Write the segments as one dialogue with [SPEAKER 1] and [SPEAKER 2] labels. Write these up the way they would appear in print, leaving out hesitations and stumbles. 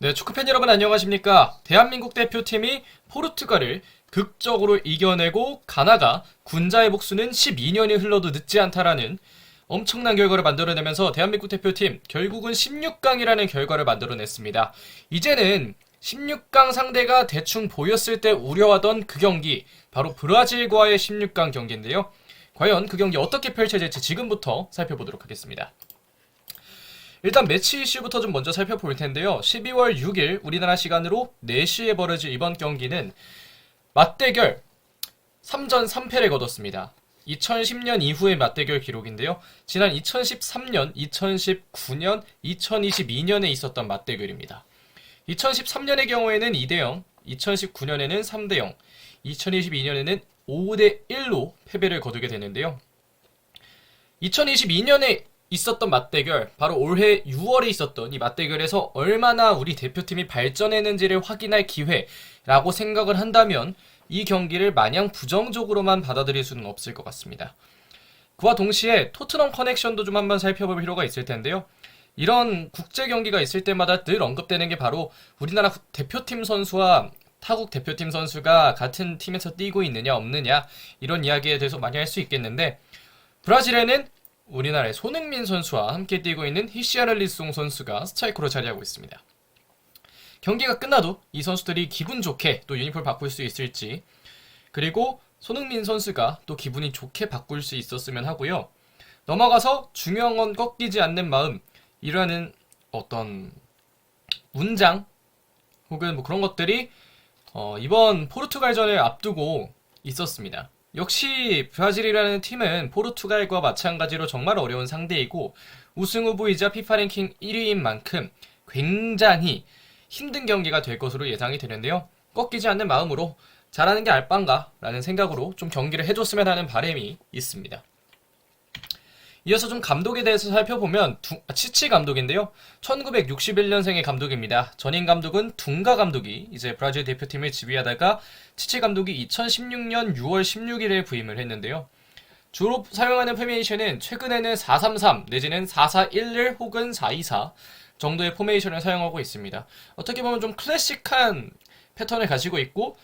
[SPEAKER 1] 네, 축구팬 여러분 안녕하십니까? 대한민국 대표팀이 포르투갈을 극적으로 이겨내고 가나가 군자의 복수는 12년이 흘러도 늦지 않다라는 엄청난 결과를 만들어내면서 대한민국 대표팀 결국은 16강이라는 결과를 만들어냈습니다. 이제는 16강 상대가 대충 보였을 때 우려하던 그 경기, 바로 브라질과의 16강 경기인데요. 과연 그 경기 어떻게 펼쳐질지 지금부터 살펴보도록 하겠습니다. 일단 매치 이슈부터 좀 먼저 살펴볼 텐데요. 12월 6일 우리나라 시간으로 4시에 벌어질 이번 경기는 맞대결 3전 3패를 거뒀습니다. 2010년 이후의 맞대결 기록인데요. 지난 2013년, 2019년, 2022년에 있었던 맞대결입니다. 2013년의 경우에는 2대0, 2019년에는 3대0, 2022년에는 5대1로 패배를 거두게 되는데요. 2022년에 있었던 맞대결, 바로 올해 6월에 있었던 이 맞대결에서 얼마나 우리 대표팀이 발전했는지를 확인할 기회라고 생각을 한다면 이 경기를 마냥 부정적으로만 받아들일 수는 없을 것 같습니다. 그와 동시에 토트넘 커넥션도 좀 한번 살펴볼 필요가 있을 텐데요. 이런 국제 경기가 있을 때마다 늘 언급되는 게 바로 우리나라 대표팀 선수와 타국 대표팀 선수가 같은 팀에서 뛰고 있느냐 없느냐 이런 이야기에 대해서 많이 할 수 있겠는데, 브라질에는 우리나라의 손흥민 선수와 함께 뛰고 있는 히시아를리송 선수가 스트라이커로 자리하고 있습니다. 경기가 끝나도 이 선수들이 기분 좋게 또 유니폼을 바꿀 수 있을지, 그리고 손흥민 선수가 또 기분이 좋게 바꿀 수 있었으면 하고요. 넘어가서 중요한 건 꺾이지 않는 마음이라는 어떤 문장 혹은 뭐 그런 것들이 이번 포르투갈전을 앞두고 있었습니다. 역시 브라질이라는 팀은 포르투갈과 마찬가지로 정말 어려운 상대이고 우승 후보이자 피파 랭킹 1위인 만큼 굉장히 힘든 경기가 될 것으로 예상이 되는데요. 꺾이지 않는 마음으로 잘하는 게 알바인가 라는 생각으로 좀 경기를 해줬으면 하는 바람이 있습니다. 이어서 좀 감독에 대해서 살펴보면 치치 감독인데요. 1961년생의 감독입니다. 전임 감독은 둥가 감독이 이제 브라질 대표팀을 지휘하다가 치치 감독이 2016년 6월 16일에 부임을 했는데요. 주로 사용하는 포메이션은 최근에는 433 내지는 4411 혹은 424 정도의 포메이션을 사용하고 있습니다. 어떻게 보면 좀 클래식한 패턴을 가지고 있고,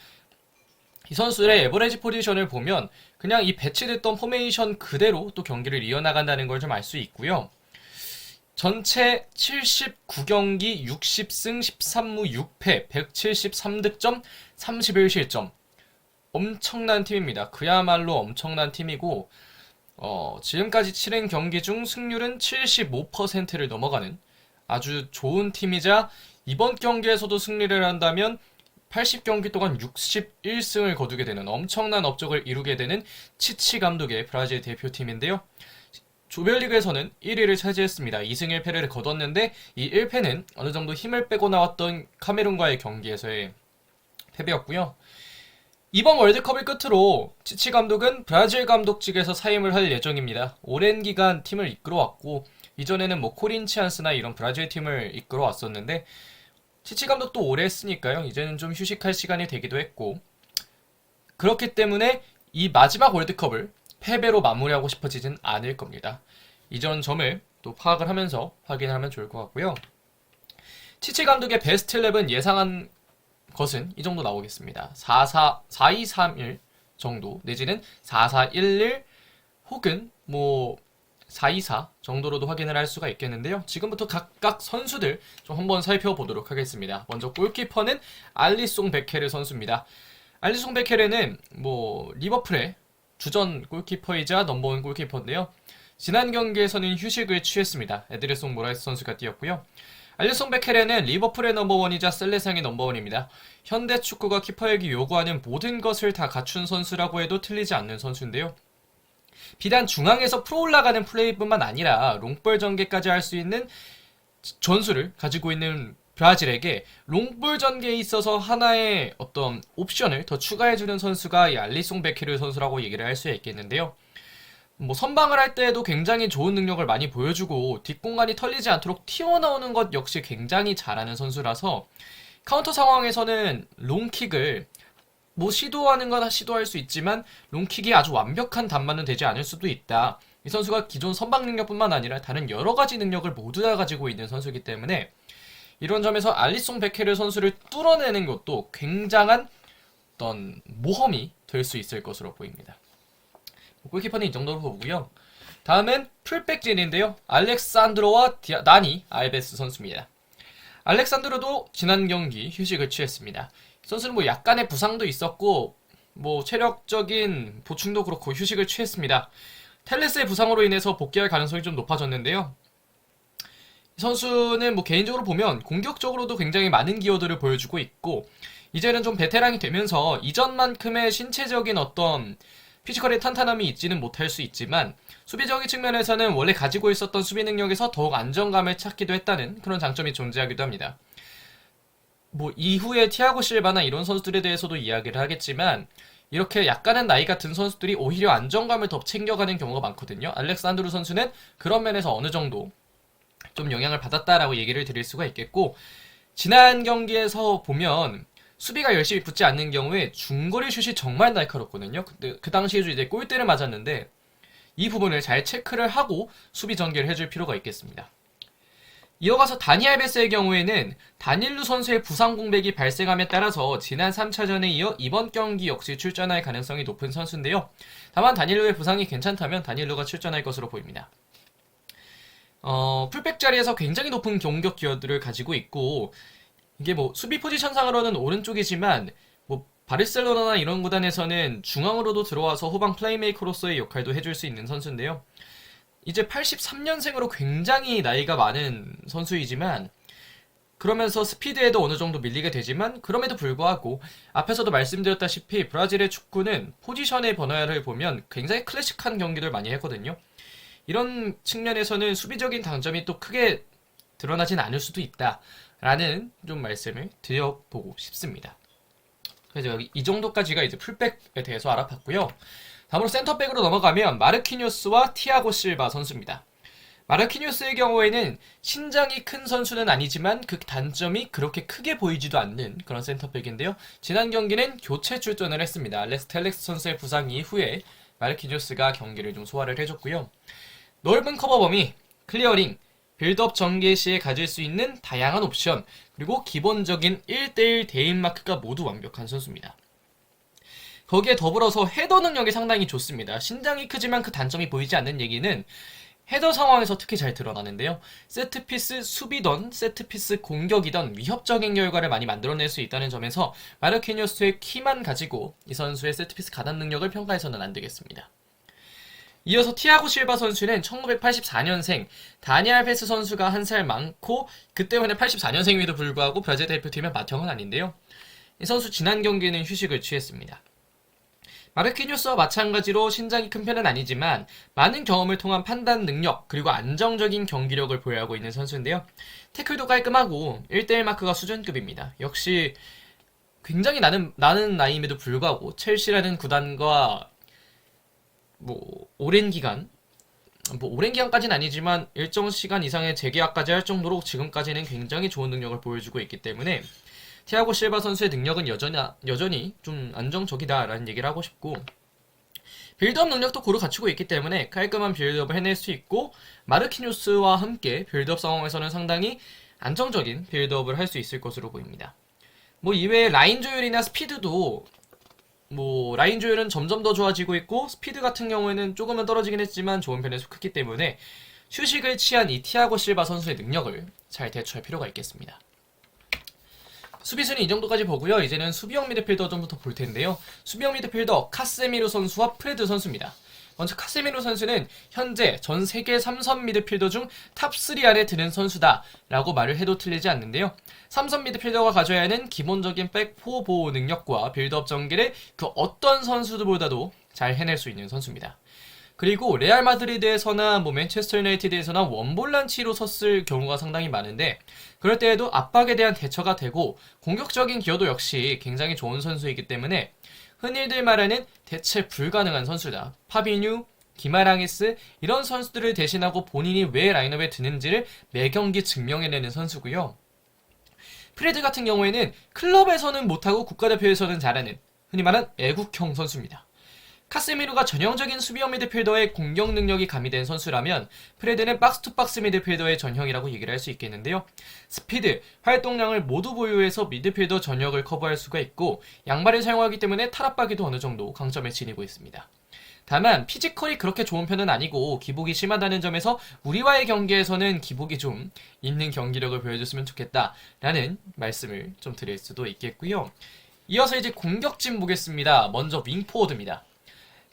[SPEAKER 1] 이 선수들의 에버리지 포지션을 보면 그냥 이 배치됐던 포메이션 그대로 또 경기를 이어나간다는 걸 좀 알 수 있고요. 전체 79경기 60승 13무 6패 173득점 31실점, 엄청난 팀입니다. 그야말로 엄청난 팀이고 지금까지 치른 경기 중 승률은 75%를 넘어가는 아주 좋은 팀이자, 이번 경기에서도 승리를 한다면 80경기 동안 61승을 거두게 되는 엄청난 업적을 이루게 되는 치치 감독의 브라질 대표팀인데요. 조별리그에서는 1위를 차지했습니다. 2승 1패를 거뒀는데 이 1패는 어느 정도 힘을 빼고 나왔던 카메룬과의 경기에서의 패배였고요. 이번 월드컵을 끝으로 치치 감독은 브라질 감독직에서 사임을 할 예정입니다. 오랜 기간 팀을 이끌어왔고 이전에는 뭐 코린치안스나 이런 브라질 팀을 이끌어왔었는데 치치 감독도 오래 했으니까요. 이제는 좀 휴식할 시간이 되기도 했고, 그렇기 때문에 이 마지막 월드컵을 패배로 마무리하고 싶어지진 않을 겁니다. 이전 점을 또 파악을 하면서 확인하면 좋을 것 같고요. 치치 감독의 베스트 11 예상한 것은 이 정도 나오겠습니다. 4231 정도 내지는 4411 혹은 뭐 424 정도로도 확인을 할 수가 있겠는데요. 지금부터 각각 선수들 좀 한번 살펴보도록 하겠습니다. 먼저 골키퍼는 알리송 베케레 선수입니다. 알리송 베케레는 뭐 리버풀의 주전 골키퍼이자 넘버원 골키퍼인데요. 지난 경기에서는 휴식을 취했습니다. 에드레송 모라이스 선수가 뛰었고요. 알리송 베케레는 리버풀의 넘버원이자 셀레상의 넘버원입니다. 현대 축구가 키퍼에게 요구하는 모든 것을 다 갖춘 선수라고 해도 틀리지 않는 선수인데요. 비단 중앙에서 풀어 올라가는 플레이뿐만 아니라 롱볼 전개까지 할 수 있는 전술을 가지고 있는 브라질에게 롱볼 전개에 있어서 하나의 어떤 옵션을 더 추가해주는 선수가 이 알리송 베케르 선수라고 얘기를 할 수 있겠는데요. 뭐 선방을 할 때에도 굉장히 좋은 능력을 많이 보여주고 뒷공간이 털리지 않도록 튀어나오는 것 역시 굉장히 잘하는 선수라서 카운터 상황에서는 롱킥을 뭐 시도하는 건 시도할 수 있지만 롱킥이 아주 완벽한 단만은 되지 않을 수도 있다. 이 선수가 기존 선방 능력뿐만 아니라 다른 여러 가지 능력을 모두 다 가지고 있는 선수이기 때문에 이런 점에서 알리송 베케르 선수를 뚫어내는 것도 굉장한 어떤 모험이 될 수 있을 것으로 보입니다. 골키퍼는 이 정도로 보고요. 다음은 풀백진인데요. 알렉산드로와 나니 알베스 선수입니다. 알렉산드로도 지난 경기 휴식을 취했습니다. 선수는 뭐 약간의 부상도 있었고 뭐 체력적인 보충도 그렇고 휴식을 취했습니다. 텔레스의 부상으로 인해서 복귀할 가능성이 좀 높아졌는데요. 이 선수는 뭐 개인적으로 보면 공격적으로도 굉장히 많은 기여도를 보여주고 있고 이제는 좀 베테랑이 되면서 이전만큼의 신체적인 어떤 피지컬의 탄탄함이 있지는 못할 수 있지만 수비적인 측면에서는 원래 가지고 있었던 수비 능력에서 더욱 안정감을 찾기도 했다는 그런 장점이 존재하기도 합니다. 뭐 이후에 티아고 실바나 이런 선수들에 대해서도 이야기를 하겠지만 이렇게 약간은 나이가 든 선수들이 오히려 안정감을 더 챙겨가는 경우가 많거든요. 알렉산드로 선수는 그런 면에서 어느 정도 좀 영향을 받았다라고 얘기를 드릴 수가 있겠고 지난 경기에서 보면 수비가 열심히 붙지 않는 경우에 중거리 슛이 정말 날카롭거든요. 근데 그 당시에도 이제 골대를 맞았는데 이 부분을 잘 체크를 하고 수비 전개를 해줄 필요가 있겠습니다. 이어가서 다니 알베스의 경우에는 다닐루 선수의 부상 공백이 발생함에 따라서 지난 3차전에 이어 이번 경기 역시 출전할 가능성이 높은 선수인데요. 다만 다닐루의 부상이 괜찮다면 다닐루가 출전할 것으로 보입니다. 풀백 자리에서 굉장히 높은 공격 기여도를 가지고 있고 이게 뭐 수비 포지션상으로는 오른쪽이지만 뭐 바르셀로나나 이런 구단에서는 중앙으로도 들어와서 후방 플레이메이커로서의 역할도 해줄 수 있는 선수인데요. 이제 83년생으로 굉장히 나이가 많은 선수이지만 그러면서 스피드에도 어느 정도 밀리게 되지만 그럼에도 불구하고 앞에서도 말씀드렸다시피 브라질의 축구는 포지션의 변화를 보면 굉장히 클래식한 경기를 많이 했거든요. 이런 측면에서는 수비적인 강점이 또 크게 드러나진 않을 수도 있다라는 좀 말씀을 드려보고 싶습니다. 그래서 여기 이 정도까지가 이제 풀백에 대해서 알아봤고요. 다음으로 센터백으로 넘어가면 마르키뉴스와 티아고 실바 선수입니다. 마르키뉴스의 경우에는 신장이 큰 선수는 아니지만 그 단점이 그렇게 크게 보이지도 않는 그런 센터백인데요. 지난 경기는 교체 출전을 했습니다. 텔렉스 선수의 부상 이후에 마르키뉴스가 경기를 좀 소화를 해줬고요. 넓은 커버 범위, 클리어링, 빌드업 전개 시에 가질 수 있는 다양한 옵션, 그리고 기본적인 1대1 대인 마크가 모두 완벽한 선수입니다. 거기에 더불어서 헤더 능력이 상당히 좋습니다. 신장이 크지만 그 단점이 보이지 않는 얘기는 헤더 상황에서 특히 잘 드러나는데요. 세트피스 수비던 세트피스 공격이던 위협적인 결과를 많이 만들어낼 수 있다는 점에서 마르키뉴스의 키만 가지고 이 선수의 세트피스 가담 능력을 평가해서는 안 되겠습니다. 이어서 티아고 실바 선수는 1984년생, 다니 알베스 선수가 한 살 많고 그 때문에 84년생임에도 불구하고 브라질 대표팀의 맏형은 아닌데요. 이 선수 지난 경기에는 휴식을 취했습니다. 마르키뉴스와 마찬가지로 신장이 큰 편은 아니지만 많은 경험을 통한 판단 능력 그리고 안정적인 경기력을 보유하고 있는 선수인데요. 태클도 깔끔하고 1대1 마크가 수준급입니다. 역시 굉장히 나는 나이임에도 불구하고 첼시라는 구단과 오랜 기간까지는 아니지만 일정 시간 이상의 재계약까지 할 정도로 지금까지는 굉장히 좋은 능력을 보여주고 있기 때문에 티아고 실바 선수의 능력은 여전히 좀 안정적이다라는 얘기를 하고 싶고 빌드업 능력도 고루 갖추고 있기 때문에 깔끔한 빌드업을 해낼 수 있고 마르키뉴스와 함께 빌드업 상황에서는 상당히 안정적인 빌드업을 할 수 있을 것으로 보입니다. 이외에 라인 조율이나 스피드도 라인 조율은 점점 더 좋아지고 있고 스피드 같은 경우에는 조금은 떨어지긴 했지만 좋은 편에 속했기 때문에 휴식을 취한 이 티아고 실바 선수의 능력을 잘 대처할 필요가 있겠습니다. 수비수는 이 정도까지 보고요. 이제는 수비형 미드필더 좀부터 볼 텐데요. 수비형 미드필더 카세미로 선수와 프레드 선수입니다. 먼저 카세미로 선수는 현재 전 세계 3선 미드필더 중 탑3 안에 드는 선수다 라고 말을 해도 틀리지 않는데요. 3선 미드필더가 가져야 하는 기본적인 백포 보호 능력과 빌드업 전개를 그 어떤 선수들보다도 잘 해낼 수 있는 선수입니다. 그리고 레알 마드리드에서나 맨체스터 유나이티드에서나 원볼란치로 섰을 경우가 상당히 많은데 그럴 때에도 압박에 대한 대처가 되고 공격적인 기여도 역시 굉장히 좋은 선수이기 때문에 흔히들 말하는 대체 불가능한 선수다. 파비뉴, 기마랑이스 이런 선수들을 대신하고 본인이 왜 라인업에 드는지를 매 경기 증명해내는 선수고요. 프레드 같은 경우에는 클럽에서는 못하고 국가대표에서는 잘하는 흔히 말하는 애국형 선수입니다. 카세미로가 전형적인 수비형 미드필더의 공격 능력이 가미된 선수라면 프레드는 박스투박스 미드필더의 전형이라고 얘기를 할 수 있겠는데요. 스피드, 활동량을 모두 보유해서 미드필더 전역을 커버할 수가 있고 양발을 사용하기 때문에 탈압박에도 어느 정도 강점을 지니고 있습니다. 다만 피지컬이 그렇게 좋은 편은 아니고 기복이 심하다는 점에서 우리와의 경기에서는 기복이 좀 있는 경기력을 보여줬으면 좋겠다라는 말씀을 좀 드릴 수도 있겠고요. 이어서 이제 공격진 보겠습니다. 먼저 윙포워드입니다.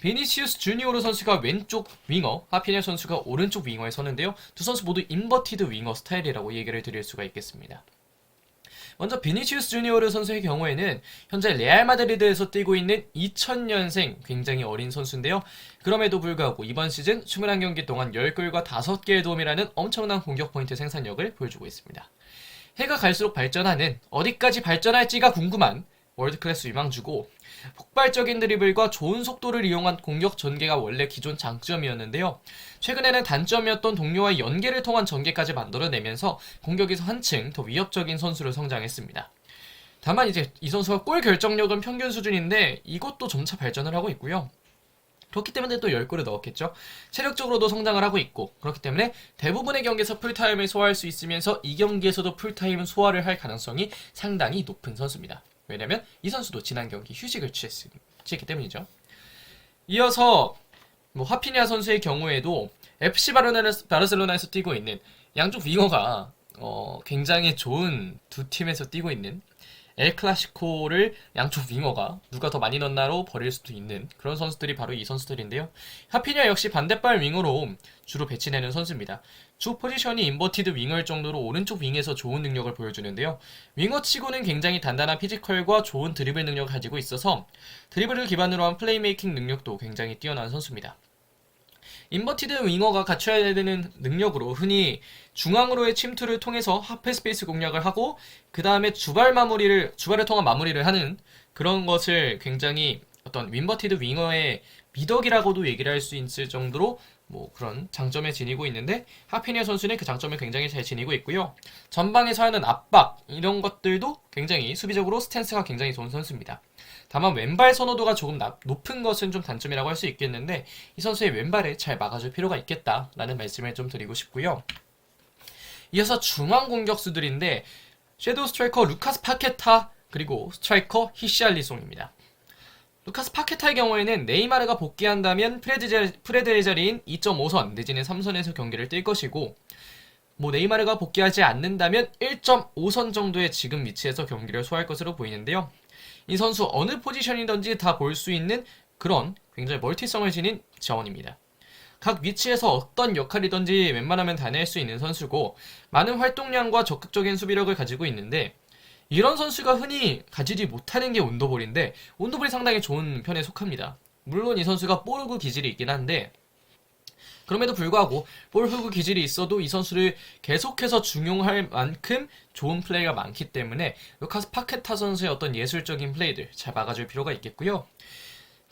[SPEAKER 1] 비니시우스 주니오르 선수가 왼쪽 윙어, 하피냐 선수가 오른쪽 윙어에 서는데요. 두 선수 모두 인버티드 윙어 스타일이라고 얘기를 드릴 수가 있겠습니다. 먼저 비니시우스 주니오르 선수의 경우에는 현재 레알 마드리드에서 뛰고 있는 2000년생 굉장히 어린 선수인데요. 그럼에도 불구하고 이번 시즌 21경기 동안 10골과 5개의 도움이라는 엄청난 공격 포인트 생산력을 보여주고 있습니다. 해가 갈수록 발전하는, 어디까지 발전할지가 궁금한 월드클래스 유망주고 폭발적인 드리블과 좋은 속도를 이용한 공격 전개가 원래 기존 장점이었는데요. 최근에는 단점이었던 동료와의 연계를 통한 전개까지 만들어내면서 공격에서 한층 더 위협적인 선수로 성장했습니다. 다만 이제 이 선수가 골 결정력은 평균 수준인데 이것도 점차 발전을 하고 있고요. 그렇기 때문에 또 10골을 넣었겠죠. 체력적으로도 성장을 하고 있고 그렇기 때문에 대부분의 경기에서 풀타임을 소화할 수 있으면서 이 경기에서도 풀타임 소화를 할 가능성이 상당히 높은 선수입니다. 왜냐면 이 선수도 지난 경기 휴식을 취했기 때문이죠. 이어서 하피냐 선수의 경우에도 FC 바르셀로나에서 뛰고 있는 양쪽 윙어가 굉장히 좋은 두 팀에서 뛰고 있는 엘 클라시코를 양쪽 윙어가 누가 더 많이 넣나로 벌일 수도 있는 그런 선수들이 바로 이 선수들인데요. 하피냐 역시 반대발 윙어로 주로 배치되는 선수입니다. 주 포지션이 인버티드 윙어일 정도로 오른쪽 윙에서 좋은 능력을 보여주는데요. 윙어치고는 굉장히 단단한 피지컬과 좋은 드리블 능력을 가지고 있어서 드리블을 기반으로 한 플레이메이킹 능력도 굉장히 뛰어난 선수입니다. 인버티드 윙어가 갖춰야 되는 능력으로 흔히 중앙으로의 침투를 통해서 하프 스페이스 공략을 하고 그 다음에 주발을 통한 마무리를 하는 그런 것을 굉장히 어떤 인버티드 윙어의 미덕이라고도 얘기를 할 수 있을 정도로 그런 장점을 지니고 있는데 하피냐 선수는 그 장점을 굉장히 잘 지니고 있고요. 전방에서 하는 압박 이런 것들도 굉장히 수비적으로 스탠스가 굉장히 좋은 선수입니다. 다만 왼발 선호도가 조금 높은 것은 좀 단점이라고 할 수 있겠는데 이 선수의 왼발을 잘 막아줄 필요가 있겠다라는 말씀을 좀 드리고 싶고요. 이어서 중앙 공격수들인데 섀도우 스트라이커 루카스 파케타 그리고 스트라이커 히샬리송입니다. 루카스 파케타의 경우에는 네이마르가 복귀한다면 프레드의 자리인 2.5선 내지는 3선에서 경기를 뛸 것이고 네이마르가 복귀하지 않는다면 1.5선 정도의 지금 위치에서 경기를 소화할 것으로 보이는데요. 이 선수 어느 포지션이든지 다 볼 수 있는 그런 굉장히 멀티성을 지닌 자원입니다. 각 위치에서 어떤 역할이든지 웬만하면 다 낼 수 있는 선수고 많은 활동량과 적극적인 수비력을 가지고 있는데 이런 선수가 흔히 가지지 못하는 게 온도볼인데 온도볼이 상당히 좋은 편에 속합니다. 물론 이 선수가 볼 후그 기질이 있긴 한데 그럼에도 불구하고 볼 후그 기질이 있어도 이 선수를 계속해서 중용할 만큼 좋은 플레이가 많기 때문에 루카스 파케타 선수의 어떤 예술적인 플레이들 잘 막아줄 필요가 있겠고요.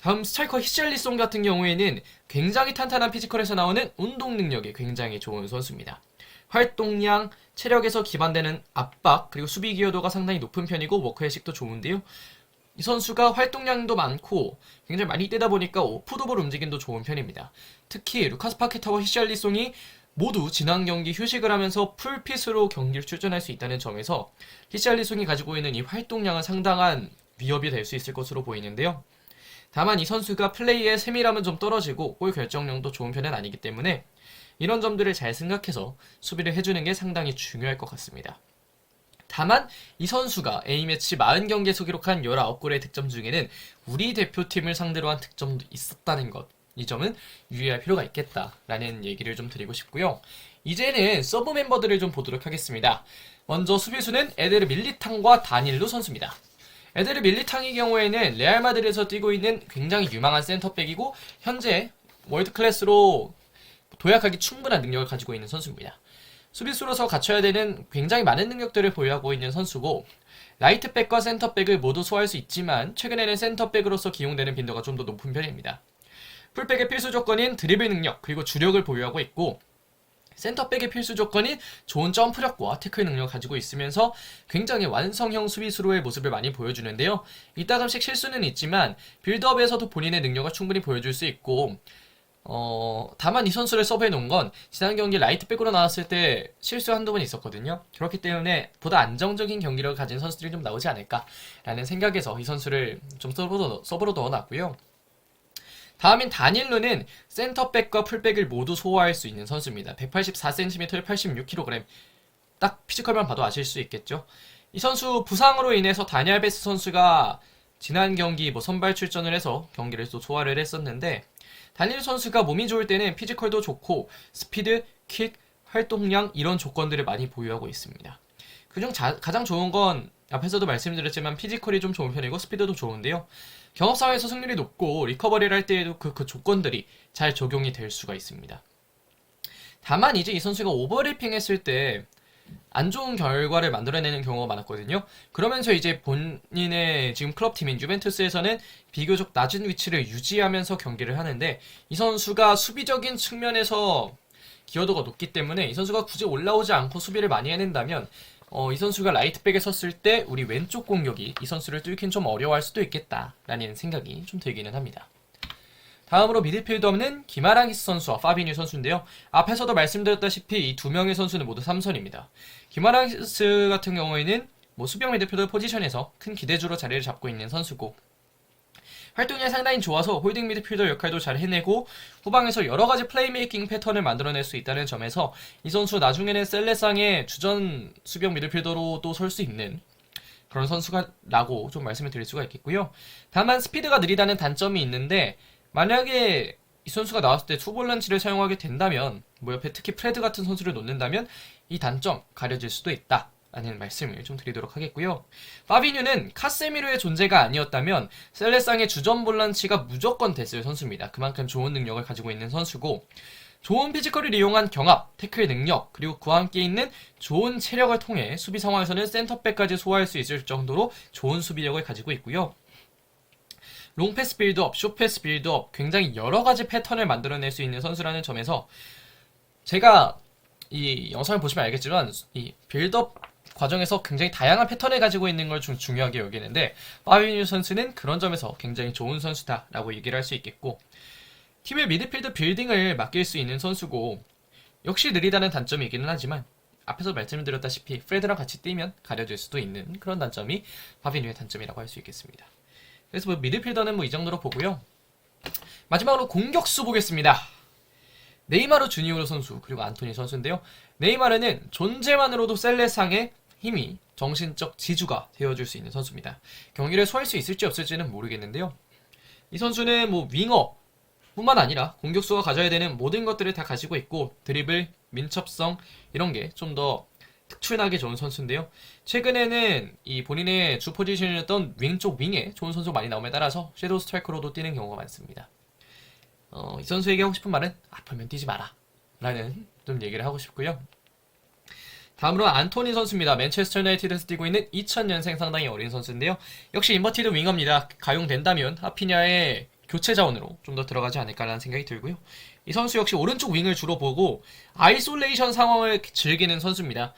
[SPEAKER 1] 다음 스트라이커 히샬리송 같은 경우에는 굉장히 탄탄한 피지컬에서 나오는 운동 능력이 굉장히 좋은 선수입니다. 활동량, 체력에서 기반되는 압박, 그리고 수비 기여도가 상당히 높은 편이고 워크의식도 좋은데요. 이 선수가 활동량도 많고 굉장히 많이 뛰다 보니까 오프더볼 움직임도 좋은 편입니다. 특히 루카스 파케타와 히샬리송이 모두 지난 경기 휴식을 하면서 풀핏으로 경기를 출전할 수 있다는 점에서 히샬리송이 가지고 있는 이 활동량은 상당한 위협이 될 수 있을 것으로 보이는데요. 다만 이 선수가 플레이의 세밀함은 좀 떨어지고 골 결정력도 좋은 편은 아니기 때문에 이런 점들을 잘 생각해서 수비를 해주는 게 상당히 중요할 것 같습니다. 다만 이 선수가 A매치 40경기에서 기록한 19골의 득점 중에는 우리 대표팀을 상대로 한 득점도 있었다는 것, 이 점은 유의할 필요가 있겠다라는 얘기를 좀 드리고 싶고요. 이제는 서브 멤버들을 좀 보도록 하겠습니다. 먼저 수비수는 에데르 밀리탕과 다닐루 선수입니다. 에데르 밀리탕의 경우에는 레알 마드리드에서 뛰고 있는 굉장히 유망한 센터백이고 현재 월드클래스로 도약하기 충분한 능력을 가지고 있는 선수입니다. 수비수로서 갖춰야 되는 굉장히 많은 능력들을 보유하고 있는 선수고 라이트백과 센터백을 모두 소화할 수 있지만 최근에는 센터백으로서 기용되는 빈도가 좀 더 높은 편입니다. 풀백의 필수 조건인 드리블 능력 그리고 주력을 보유하고 있고 센터백의 필수 조건인 좋은 점프력과 태클 능력을 가지고 있으면서 굉장히 완성형 수비수로의 모습을 많이 보여주는데요. 이따금씩 실수는 있지만 빌드업에서도 본인의 능력을 충분히 보여줄 수 있고 다만 이 선수를 서브해 놓은 건 지난 경기 라이트백으로 나왔을 때 실수 한두 번 있었거든요. 그렇기 때문에 보다 안정적인 경기력을 가진 선수들이 좀 나오지 않을까라는 생각에서 이 선수를 좀 서브로 넣어놨고요. 다음인 다닐루는 센터백과 풀백을 모두 소화할 수 있는 선수입니다. 184cm, 86kg. 딱 피지컬만 봐도 아실 수 있겠죠. 이 선수 부상으로 인해서 다니 알베스 선수가 지난 경기 선발 출전을 해서 경기를 또 소화를 했었는데, 다니엘 선수가 몸이 좋을 때는 피지컬도 좋고 스피드, 킥, 활동량 이런 조건들을 많이 보유하고 있습니다. 그중 가장 좋은 건 앞에서도 말씀드렸지만 피지컬이 좀 좋은 편이고 스피드도 좋은데요. 경합 상황에서 승률이 높고 리커버리를 할 때에도 그 조건들이 잘 적용이 될 수가 있습니다. 다만 이제 이 선수가 오버래핑 했을 때 안 좋은 결과를 만들어내는 경우가 많았거든요. 그러면서 이제 본인의 지금 클럽팀인 유벤투스에서는 비교적 낮은 위치를 유지하면서 경기를 하는데, 이 선수가 수비적인 측면에서 기여도가 높기 때문에 이 선수가 굳이 올라오지 않고 수비를 많이 해낸다면 이 선수가 라이트백에 섰을 때 우리 왼쪽 공격이 이 선수를 뚫긴 좀 어려워할 수도 있겠다라는 생각이 좀 들기는 합니다. 다음으로 미드필더는 기마랑기스 선수와 파비뉴 선수인데요. 앞에서도 말씀드렸다시피 이 두 명의 선수는 모두 3선입니다. 기마랑기스 같은 경우에는 수비형 미드필더 포지션에서 큰 기대주로 자리를 잡고 있는 선수고, 활동량이 상당히 좋아서 홀딩 미드필더 역할도 잘 해내고 후방에서 여러가지 플레이메이킹 패턴을 만들어낼 수 있다는 점에서 이 선수 나중에는 셀레상의 주전 수비형 미드필더로도 설 수 있는 그런 선수라고 좀 말씀을 드릴 수가 있겠고요. 다만 스피드가 느리다는 단점이 있는데, 만약에 이 선수가 나왔을 때 투볼란치를 사용하게 된다면, 옆에 특히 프레드 같은 선수를 놓는다면 이 단점 가려질 수도 있다 라는 말씀을 좀 드리도록 하겠고요. 파비뉴는 카세미로의 존재가 아니었다면 셀레상의 주전 볼란치가 무조건 됐을 선수입니다. 그만큼 좋은 능력을 가지고 있는 선수고, 좋은 피지컬을 이용한 경합, 태클 능력, 그리고 그와 함께 있는 좋은 체력을 통해 수비 상황에서는 센터백까지 소화할 수 있을 정도로 좋은 수비력을 가지고 있고요. 롱패스 빌드업, 숏패스 빌드업, 굉장히 여러가지 패턴을 만들어낼 수 있는 선수라는 점에서 제가 이 영상을 보시면 알겠지만 이 빌드업 과정에서 굉장히 다양한 패턴을 가지고 있는 걸 좀 중요하게 여기는데, 파비뉴 선수는 그런 점에서 굉장히 좋은 선수다라고 얘기를 할 수 있겠고, 팀의 미드필드 빌딩을 맡길 수 있는 선수고, 역시 느리다는 단점이 있기는 하지만 앞에서 말씀드렸다시피 프레드랑 같이 뛰면 가려질 수도 있는 그런 단점이 파비뉴의 단점이라고 할 수 있겠습니다. 그래서 미드필더는 이 정도로 보고요. 마지막으로 공격수 보겠습니다. 네이마르 주니오르 선수 그리고 안토니 선수인데요. 네이마르는 존재만으로도 셀레상의 힘이 정신적 지주가 되어줄 수 있는 선수입니다. 경기를 소화할 수 있을지 없을지는 모르겠는데요. 이 선수는 윙어 뿐만 아니라 공격수가 가져야 되는 모든 것들을 다 가지고 있고, 드리블, 민첩성 이런 게 좀 더 특출나게 좋은 선수인데요. 최근에는 이 본인의 주 포지션이었던 왼쪽 윙에 좋은 선수가 많이 나옴에 따라서 섀도우 스트라이커로도 뛰는 경우가 많습니다. 이 선수에게 하고 싶은 말은 아프면 뛰지 마라 라는 좀 얘기를 하고 싶고요. 다음으로 안토니 선수입니다. 맨체스터 유나이티드에서 뛰고 있는 2000년생 상당히 어린 선수인데요. 역시 인버티드 윙어입니다. 가용된다면 하피냐의 교체 자원으로 좀 더 들어가지 않을까라는 생각이 들고요. 이 선수 역시 오른쪽 윙을 주로 보고 아이솔레이션 상황을 즐기는 선수입니다.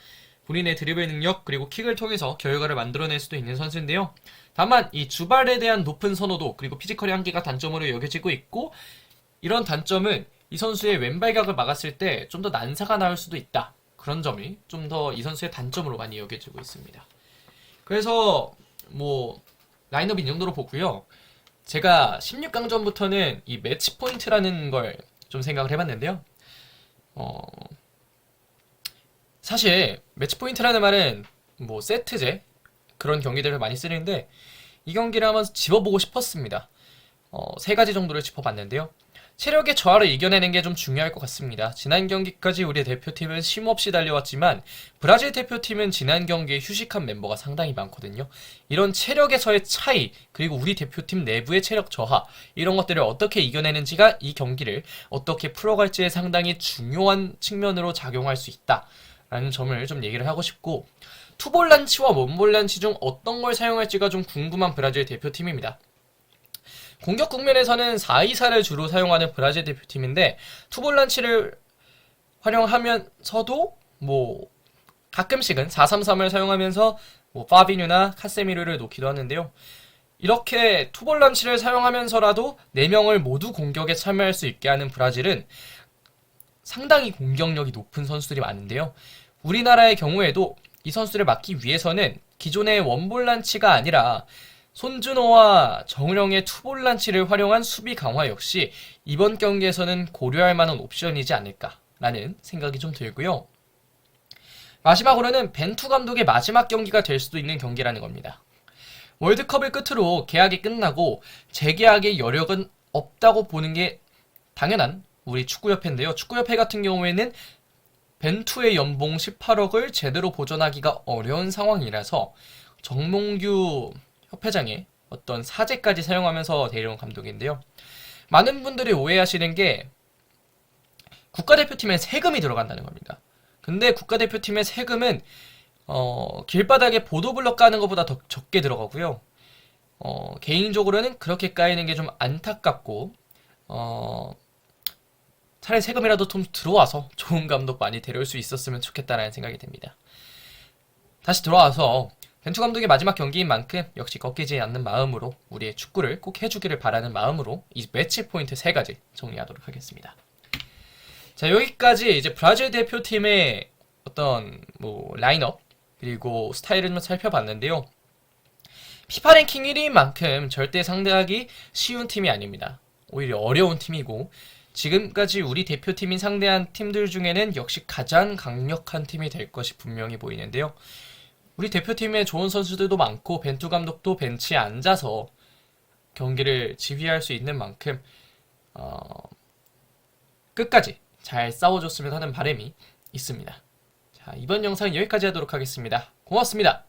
[SPEAKER 1] 본인의 드리블 능력 그리고 킥을 통해서 결과를 만들어낼 수도 있는 선수인데요. 다만 이 주발에 대한 높은 선호도 그리고 피지컬의 한계가 단점으로 여겨지고 있고, 이런 단점은 이 선수의 왼발각을 막았을 때 좀 더 난사가 나올 수도 있다. 그런 점이 좀 더 이 선수의 단점으로 많이 여겨지고 있습니다. 그래서 라인업이 이 정도로 보고요. 제가 16강전부터는 이 매치 포인트라는 걸 좀 생각을 해봤는데요. 사실 매치 포인트라는 말은 세트제 그런 경기들을 많이 쓰는데, 이 경기를 한번 짚어보고 싶었습니다. 세 가지 정도를 짚어봤는데요. 체력의 저하를 이겨내는 게 좀 중요할 것 같습니다. 지난 경기까지 우리 대표팀은 쉼없이 달려왔지만 브라질 대표팀은 지난 경기에 휴식한 멤버가 상당히 많거든요. 이런 체력에서의 차이, 그리고 우리 대표팀 내부의 체력 저하, 이런 것들을 어떻게 이겨내는지가 이 경기를 어떻게 풀어갈지에 상당히 중요한 측면으로 작용할 수 있다라는 점을 좀 얘기를 하고 싶고, 투볼란치와 원볼란치 중 어떤 걸 사용할지가 좀 궁금한 브라질 대표팀입니다. 공격 국면에서는 4-2-4를 주로 사용하는 브라질 대표팀인데, 투볼란치를 활용하면서도 뭐 가끔씩은 4-3-3을 사용하면서 뭐 파비뉴나 카세미르를 놓기도 하는데요. 이렇게 투볼란치를 사용하면서라도 4명을 모두 공격에 참여할 수 있게 하는 브라질은 상당히 공격력이 높은 선수들이 많은데요. 우리나라의 경우에도 이 선수들을 막기 위해서는 기존의 원볼란치가 아니라 손준호와 정우영의 투볼란치를 활용한 수비 강화 역시 이번 경기에서는 고려할 만한 옵션이지 않을까라는 생각이 좀 들고요. 마지막으로는 벤투 감독의 마지막 경기가 될 수도 있는 경기라는 겁니다. 월드컵을 끝으로 계약이 끝나고 재계약의 여력은 없다고 보는 게 당연한 우리 축구협회인데요. 축구협회 같은 경우에는 벤투의 연봉 18억을 제대로 보전하기가 어려운 상황이라서 정몽규 협회장의 어떤 사제까지 사용하면서 데려온 감독인데요. 많은 분들이 오해하시는 게 국가대표팀에 세금이 들어간다는 겁니다. 근데 국가대표팀의 세금은 길바닥에 보도블럭 까는 것보다 더 적게 들어가고요. 개인적으로는 그렇게 까이는 게 좀 안타깝고 차라리 세금이라도 좀 들어와서 좋은 감독 많이 데려올 수 있었으면 좋겠다라는 생각이 듭니다. 다시 돌아와서 벤투 감독의 마지막 경기인 만큼 역시 꺾이지 않는 마음으로 우리의 축구를 꼭 해주기를 바라는 마음으로 이 매치 포인트 3가지 정리하도록 하겠습니다. 자, 여기까지 이제 브라질 대표팀의 어떤 뭐 라인업 그리고 스타일을 좀 살펴봤는데요. 피파 랭킹 1위인 만큼 절대 상대하기 쉬운 팀이 아닙니다. 오히려 어려운 팀이고 지금까지 우리 대표팀이 상대한 팀들 중에는 역시 가장 강력한 팀이 될 것이 분명히 보이는데요. 우리 대표팀에 좋은 선수들도 많고 벤투 감독도 벤치에 앉아서 경기를 지휘할 수 있는 만큼 끝까지 잘 싸워줬으면 하는 바람이 있습니다. 자, 이번 영상은 여기까지 하도록 하겠습니다. 고맙습니다.